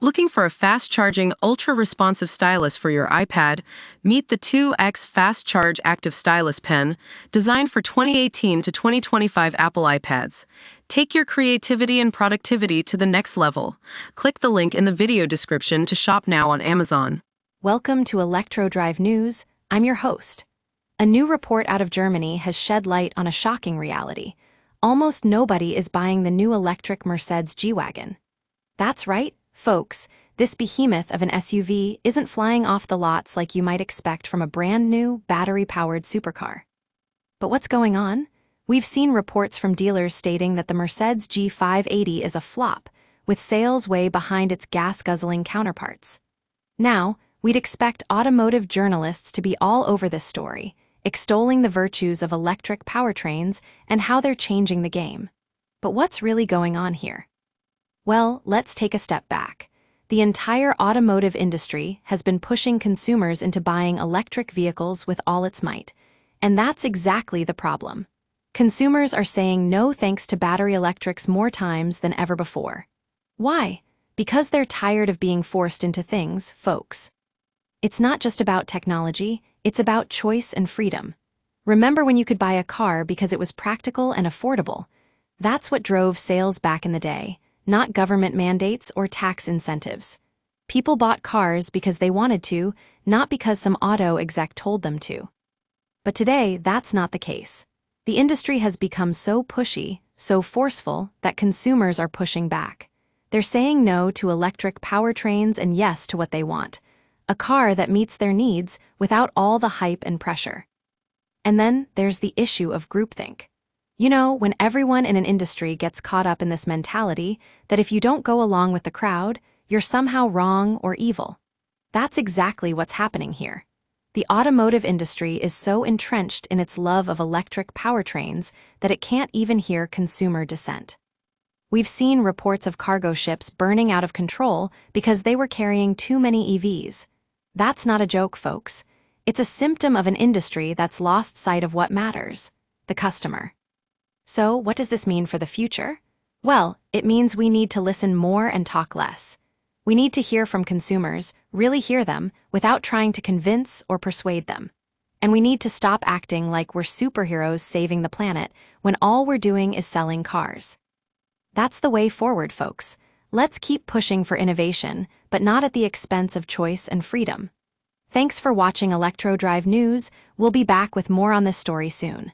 Looking for a fast-charging, ultra-responsive stylus for your iPad? Meet the 2X Fast Charge Active Stylus Pen, designed for 2018 to 2025 Apple iPads. Take your creativity and productivity to the next level. Click the link in the video description to shop now on Amazon. Welcome to Electro Drive News. I'm your host. A new report out of Germany has shed light on a shocking reality. Almost nobody is buying the new electric Mercedes G-Wagon. That's right, folks, this behemoth of an SUV isn't flying off the lots like you might expect from a brand new, battery-powered supercar. But what's going on? We've seen reports from dealers stating that the Mercedes G580 is a flop, with sales way behind its gas-guzzling counterparts. Now, we'd expect automotive journalists to be all over this story, extolling the virtues of electric powertrains and how they're changing the game. But what's really going on here? Well, let's take a step back. The entire automotive industry has been pushing consumers into buying electric vehicles with all its might. And that's exactly the problem. Consumers are saying no thanks to battery electrics more times than ever before. Why? Because they're tired of being forced into things, folks. It's not just about technology, it's about choice and freedom. Remember when you could buy a car because it was practical and affordable? That's what drove sales back in the day, not government mandates or tax incentives. People bought cars because they wanted to, not because some auto exec told them to. But today, that's not the case. The industry has become so pushy, so forceful, that consumers are pushing back. They're saying no to electric powertrains and yes to what they want, a car that meets their needs without all the hype and pressure. And then there's the issue of groupthink. You know, when everyone in an industry gets caught up in this mentality that if you don't go along with the crowd, you're somehow wrong or evil. That's exactly what's happening here. The automotive industry is so entrenched in its love of electric powertrains that it can't even hear consumer dissent. We've seen reports of cargo ships burning out of control because they were carrying too many EVs. That's not a joke, folks. It's a symptom of an industry that's lost sight of what matters: the customer. So, what does this mean for the future? Well, it means we need to listen more and talk less. We need to hear from consumers, really hear them, without trying to convince or persuade them. And we need to stop acting like we're superheroes saving the planet when all we're doing is selling cars. That's the way forward, folks. Let's keep pushing for innovation, but not at the expense of choice and freedom. Thanks for watching Electro Drive News. We'll be back with more on this story soon.